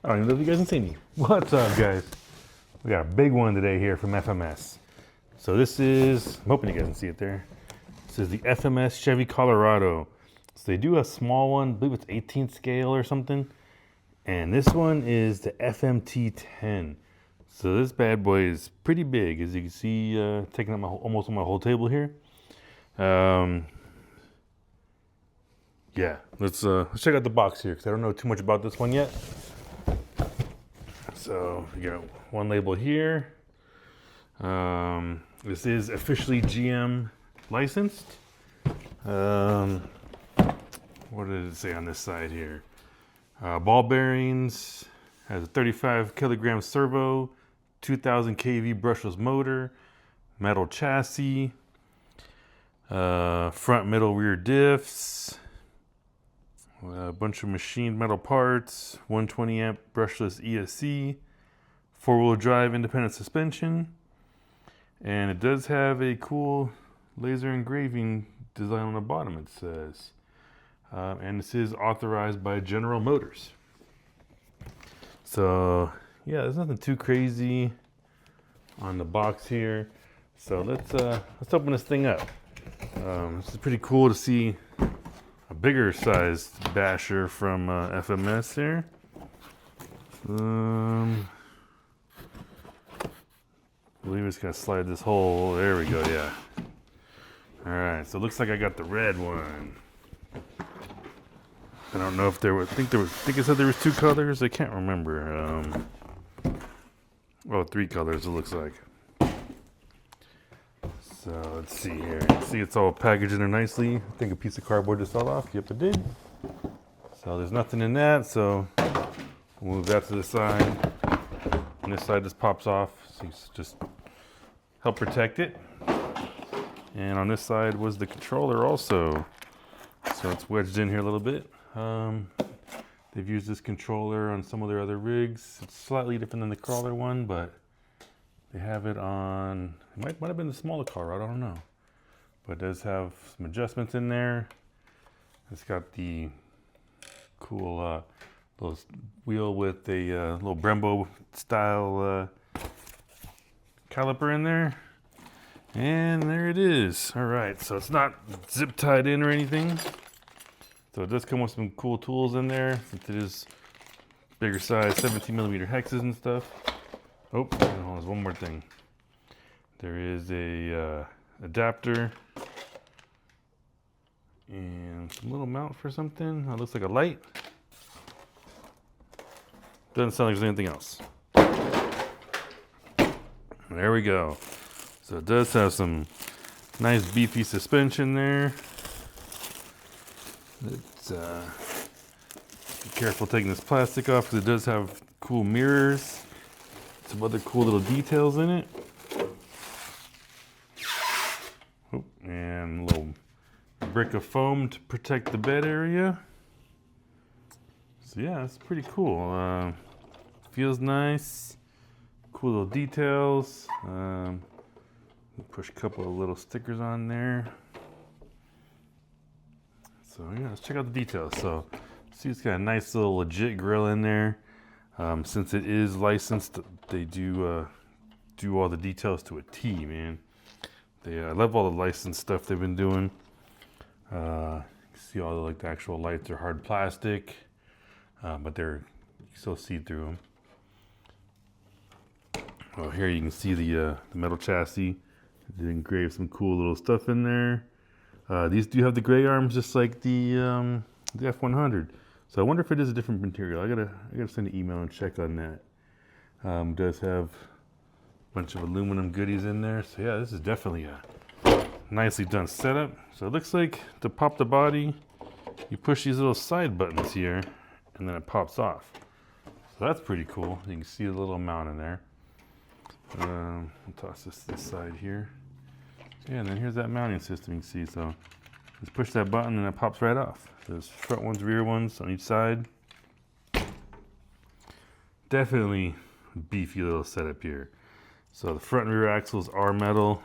I don't even know if you guys can see me. What's up, guys? We got a big one today here from FMS. So this is, I'm hoping you guys can see it there. This is the FMS Chevy Colorado. So they do a small one, I believe it's 18th scale or something. And this one is the FMT10. So this bad boy is pretty big, as you can see, taking up almost my whole table here. Yeah, let's check out the box here because I don't know too much about this one yet. So you got one label here. This is officially GM licensed. What did it say on this side here? Ball bearings, has a 35 kilogram servo, 2000 kV brushless motor, metal chassis, front, middle, rear diffs, a bunch of machined metal parts, 120 amp brushless ESC, 4-wheel drive independent suspension, and it does have a cool laser engraving design on the bottom, it says. And this is authorized by General Motors. So yeah, there's nothing too crazy on the box here. So let's open this thing up. This is pretty cool to see a bigger sized basher from FMS here. I believe it's gonna slide this hole. There we go. Yeah. All right. So it looks like I got the red one. I don't know if there was. I think it said there was 2 colors. I can't remember. Well, 3 colors. It looks like. So let's see here. See, it's all packaged in there nicely. I think a piece of cardboard just fell off. Yep, it did. So there's nothing in that. So we'll move that to the side. And this side just pops off. So you just help protect it. And on this side was the controller also. So it's wedged in here a little bit. They've used this controller on some of their other rigs. It's slightly different than the crawler one, but they have it on, it might have been the smaller Colorado, I don't know. But it does have some adjustments in there. It's got the cool little wheel with a little Brembo style caliper in there. And there it is. All right, so it's not zip tied in or anything. So it does come with some cool tools in there, since it is bigger size, 17 millimeter hexes and stuff. Oh, there's one more thing. There is a adapter and some little mount for something. It looks like a light. Doesn't sound like there's anything else. There we go. So it does have some nice beefy suspension there. Let's be careful taking this plastic off because it does have cool mirrors. Some other cool little details in it. Oh, and a little brick of foam to protect the bed area. So yeah, it's pretty cool. Feels nice. Cool little details. Push a couple of little stickers on there. So yeah, let's check out the details. So see, it's got a nice little legit grill in there. Since it is licensed, they do all the details to a T, man. I love all the licensed stuff they've been doing. You can see all the actual lights are hard plastic, but you can still see through them. Well, here you can see the metal chassis. They engraved some cool little stuff in there. These do have the gray arms, just like the F100. So I wonder if it is a different material. I gotta send an email and check on that. It does have a bunch of aluminum goodies in there. So yeah, this is definitely a nicely done setup. So it looks like to pop the body, you push these little side buttons here, and then it pops off. So that's pretty cool. You can see a little mount in there. I'll toss this side here. Yeah, and then here's that mounting system you can see. So just push that button and it pops right off. There's front ones, rear ones on each side. Definitely beefy little setup here. So the front and rear axles are metal.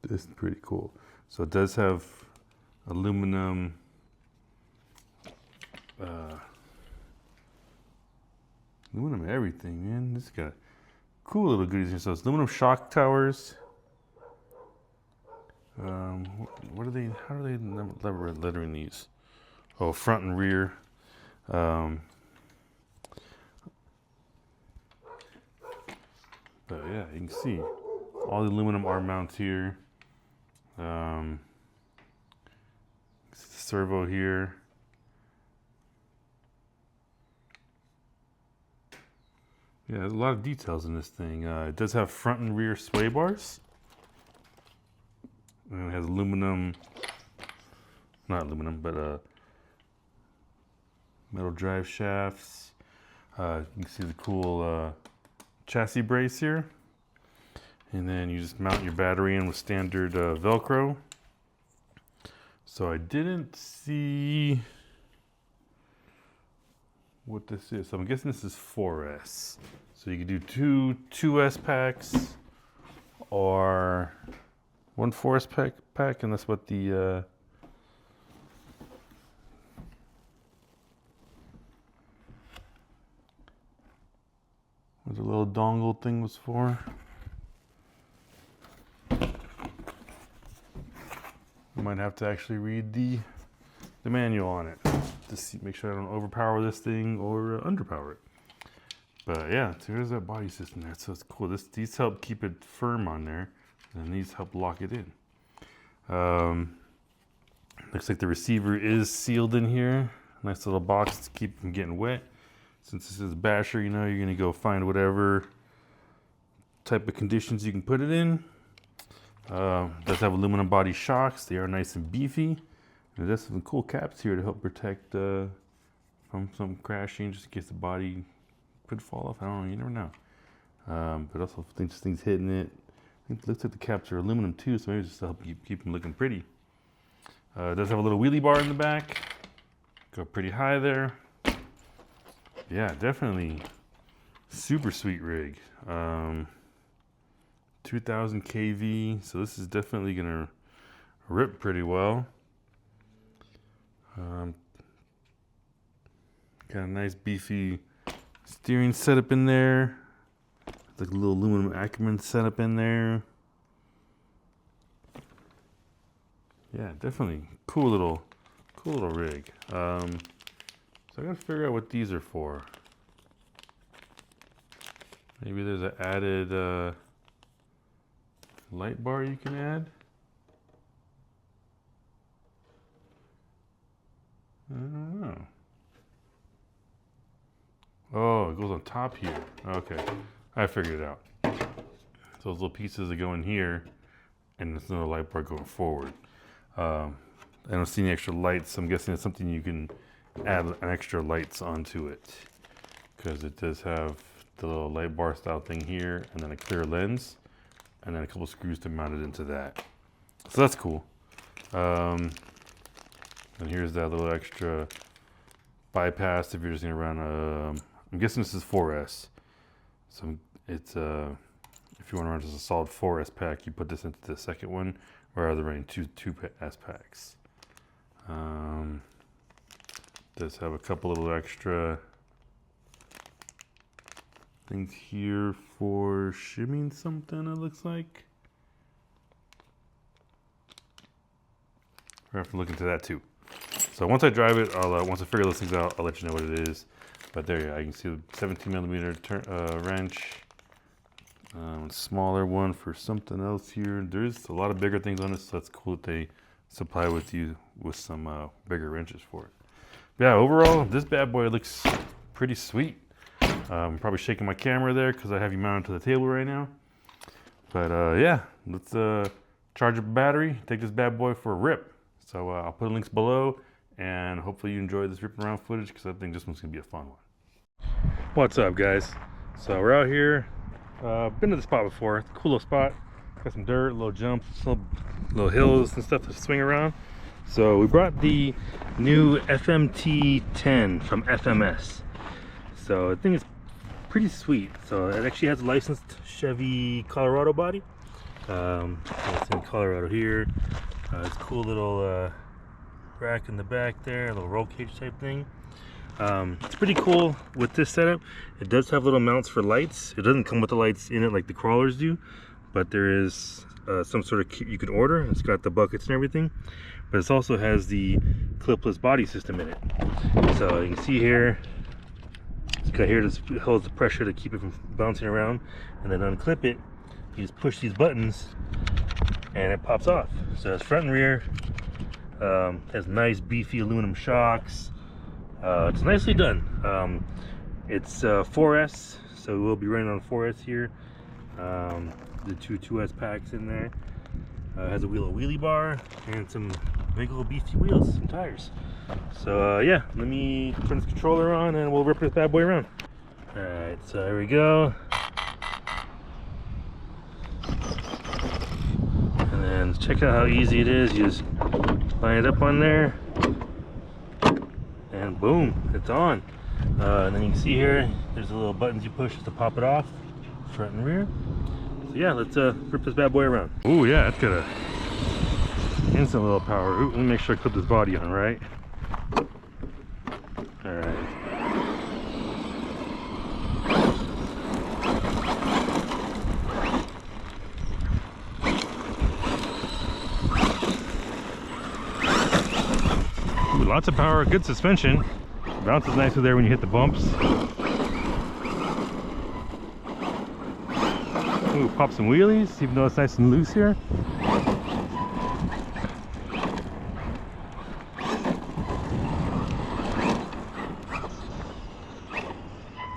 This is pretty cool. So it does have aluminum Aluminum everything, man. This got cool little goodies here. So it's aluminum shock towers. What are they? How are they lettering these? Oh, front and rear. But yeah, you can see all the aluminum arm mounts here. Servo here. Yeah, there's a lot of details in this thing. It does have front and rear sway bars. And it has aluminum, not aluminum, but metal drive shafts. You can see the cool chassis brace here. And then you just mount your battery in with standard Velcro. So I didn't see what this is. So I'm guessing this is 4S. So you could do 2S packs or one 4S pack, and that's what the what the little dongle thing was for. I might have to actually read the manual on it to see, make sure I don't overpower this thing or underpower it. But yeah, so here's that body system there. So it's cool. These help keep it firm on there, and these help lock it in. Looks like the receiver is sealed in here. Nice little box to keep from getting wet. Since this is Basher, you know, you're gonna go find whatever type of conditions you can put it in. Does have aluminum body shocks. They are nice and beefy. And it does have some cool caps here to help protect from some crashing, just in case the body could fall off. I don't know, you never know. But also, if things hitting it, I think it looks like the caps are aluminum too, so maybe just to help keep them looking pretty. It does have a little wheelie bar in the back. Go pretty high there. Yeah, definitely super sweet rig. 2000 kV, so this is definitely gonna rip pretty well. Got a nice beefy steering setup in there. Like a little aluminum Ackerman setup in there. Yeah, definitely cool little rig. So I gotta figure out what these are for. Maybe there's an added light bar you can add. I don't know. Oh, it goes on top here. Okay, I figured it out. So those little pieces that go in here, and there's another light bar going forward. I don't see any extra lights, so I'm guessing it's something you can add an extra lights onto it, because it does have the little light bar style thing here, and then a clear lens, and then a couple screws to mount it into that. So that's cool. And here's that little extra bypass if you're just gonna run a, I'm guessing this is 4S. So it's if you want to run just a solid 4S pack, you put this into the second one, rather than running two S packs. Does have a couple little extra things here for shimming something, it looks like. We'll have to look into that too. So once I drive it, once I figure those things out, I'll let you know what it is. But there you go, you can see the 17mm wrench. Smaller one for something else here. There's a lot of bigger things on this, so that's cool that they supply with you with some bigger wrenches for it. But yeah, overall, this bad boy looks pretty sweet. I'm probably shaking my camera there because I have you mounted to the table right now. But yeah, let's charge up a battery, take this bad boy for a rip. So I'll put links below, and hopefully you enjoy this ripping around footage, because I think this one's gonna be a fun one. What's up, guys? So we're out here. Been to the spot before. Cool little spot. Got some dirt, little jumps, some little hills and stuff to swing around. So we brought the new FMT10 from FMS. So I think it's pretty sweet. So it actually has a licensed Chevy Colorado body. It's in Colorado here. It's a cool little rack in the back there, a little roll cage type thing. It's pretty cool with this setup. It does have little mounts for lights. It doesn't come with the lights in it like the crawlers do, but there is some sort of kit you could order. It's got the buckets and everything, but it also has the clipless body system in it. So you can see here, it's got here to holds the pressure to keep it from bouncing around, and then unclip it. You just push these buttons and it pops off. So it's front and rear. Has nice beefy aluminum shocks. It's nicely done. It's 4S, so we'll be running on 4S here. The two 2S packs in there. Has a wheelie bar and some big old beefy wheels and tires. So yeah, let me turn this controller on and we'll rip this bad boy around. Alright, so here we go. And then check out how easy it is. You just line it up on there and boom, it's on. And then you can see here, there's the little buttons you push to pop it off, front and rear. So yeah, let's rip this bad boy around. Oh yeah, it's got a instant little power. Ooh, let me make sure I clip this body on right. Alright. Ooh, lots of power, good suspension. Bounces nicely there when you hit the bumps. Ooh, pop some wheelies, even though it's nice and loose here.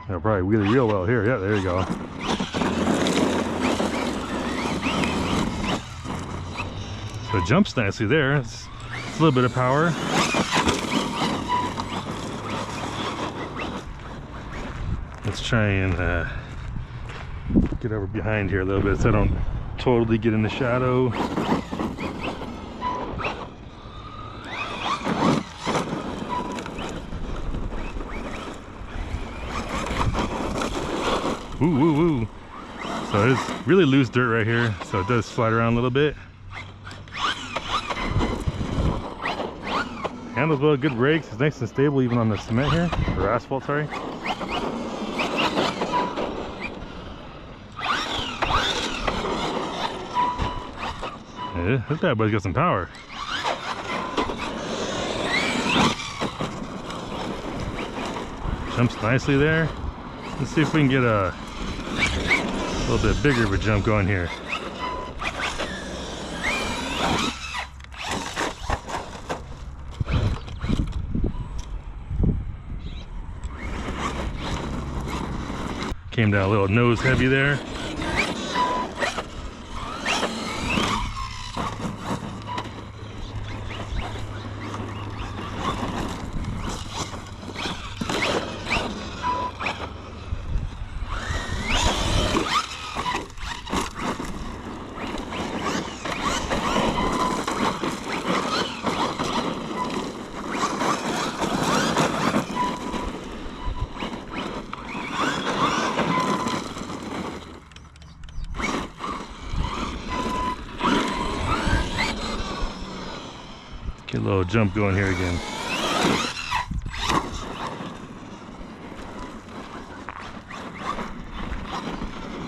I'll probably wheelie real well here. Yeah, there you go. So it jumps nicely there. It's a little bit of power. Let's try and get over behind here a little bit so I don't totally get in the shadow. Woo, woo, woo. So it's really loose dirt right here, so it does slide around a little bit. Handles well, good brakes. It's nice and stable even on the cement here, or asphalt, sorry. Yeah, this bad boy's got some power. Jumps nicely there. Let's see if we can get a little bit bigger of a jump going here. Came down a little nose heavy there. Get a little jump going here again.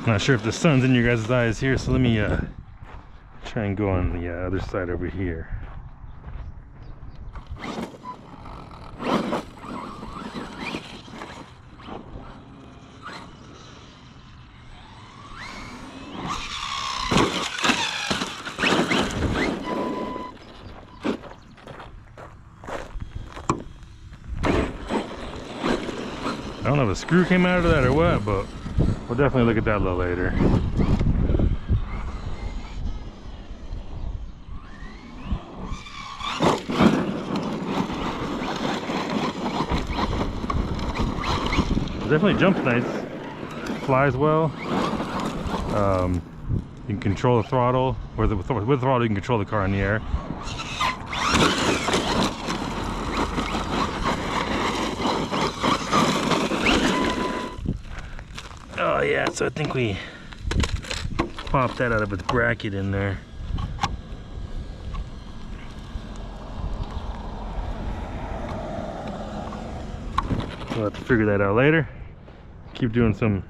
Not sure if the sun's in your guys' eyes here, so let me try and go on the other side over here. I don't know if a screw came out of that or what, but we'll definitely look at that a little later. It definitely jumps nice, flies well. You can control the throttle, or with the throttle you can control the car in the air. Oh yeah, so I think we popped that out of its bracket in there. We'll have to figure that out later. Keep doing some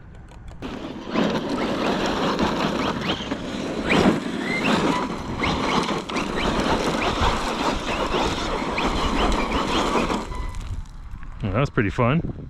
that was pretty fun.